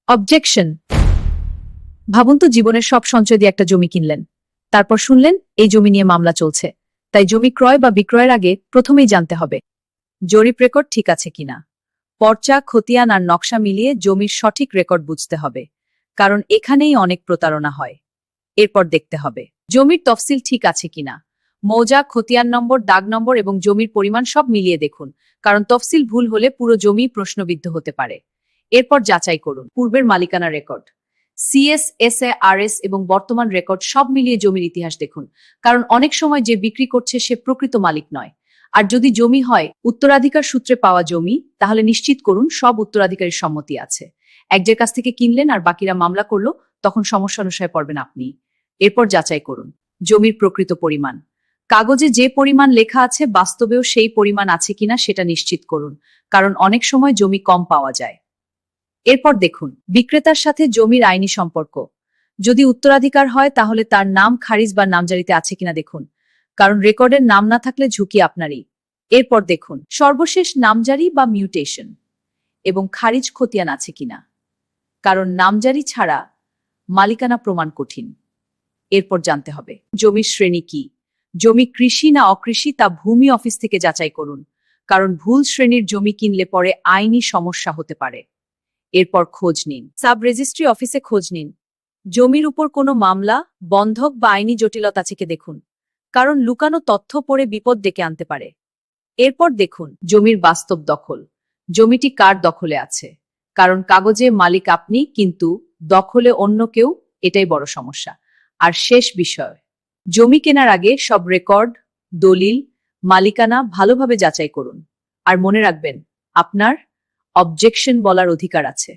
Objection. ভাবুন তো জীবনের সব সঞ্চয় দিয়ে একটা জমি কিনলেন, তারপর শুনলেন এই জমি নিয়ে মামলা চলছে। তাই জমি ক্রয় বা বিক্রয়ের আগে প্রথমেই জানতে হবে জরিপ রেকর্ড ঠিক আছে কিনা। পর্চা, খতিয়ান আর নকশা মিলিয়ে জমির সঠিক রেকর্ড বুঝতে হবে, কারণ এখানেই অনেক প্রতারণা হয়। এরপর দেখতে হবে জমির তফসিল ঠিক আছে কিনা। মৌজা, খতিয়ান নম্বর, দাগ নম্বর এবং জমির পরিমাণ সব মিলিয়ে দেখুন, কারণ তফসিল ভুল হলে পুরো জমি প্রশ্নবিদ্ধ হতে পারে। এরপর যাচাই করুন পূর্বের মালিকানা রেকর্ড, CSSARS এবং বর্তমান রেকর্ড সব মিলিয়ে জমির ইতিহাস দেখুন, কারণ অনেক সময় যে বিক্রি করছে সে প্রকৃত মালিক নয়। আর যদি জমি হয় উত্তরাধিকার সূত্রে পাওয়া জমি, তাহলে নিশ্চিত করুন সব উত্তরাধিকারীর সম্মতি আছে। একজনের কাছ থেকে কিনলেন আর বাকিরা মামলা করলো, তখন সমস্যা অনুসারে পড়বেন আপনি। এরপর যাচাই করুন জমির প্রকৃত পরিমাণ, কাগজে যে পরিমাণ লেখা আছে বাস্তবেও সেই পরিমাণ আছে কিনা সেটা নিশ্চিত করুন, কারণ অনেক সময় জমি কম পাওয়া যায়। এরপর দেখুন বিক্রেতার সাথে জমির আইনি সম্পর্ক। যদি উত্তরাধিকার হয় তাহলে তার নাম খারিজ বা নামজারিতে আছে কিনা দেখুন, কারণ রেকর্ডের নাম না থাকলে ঝুঁকি আপনারই। এরপর দেখুন সর্বশেষ নামজারি বা মিউটেশন এবং খারিজ খতিয়ান আছে কিনা, কারণ নামজারি ছাড়া মালিকানা প্রমাণ কঠিন। এরপর জানতে হবে জমির শ্রেণী কি, জমি কৃষি না অকৃষি তা ভূমি অফিস থেকে যাচাই করুন, কারণ ভুল শ্রেণীর জমি কিনলে পরে আইনি সমস্যা হতে পারে। এরপর খোঁজ নিন সাব রেজিস্ট্রি অফিসে, খোঁজ নিন জমির উপর কোনো মামলা, বন্ধক বা আইনি জটিলতা আছে কি দেখুন, কারণ লুকানো তথ্য পড়ে বিপদ ডেকে আনতে পারে। এরপর দেখুন জমির বাস্তব দখল, জমিটি কার দখলে আছে, কারণ কাগজে মালিক আপনি কিন্তু দখলে অন্য কেউ, এটাই বড় সমস্যা। আর শেষ বিষয়, জমি কেনার আগে সব রেকর্ড, দলিল, মালিকানা ভালোভাবে যাচাই করুন। আর মনে রাখবেন আপনার অবজেকশন বলার অধিকার আছে।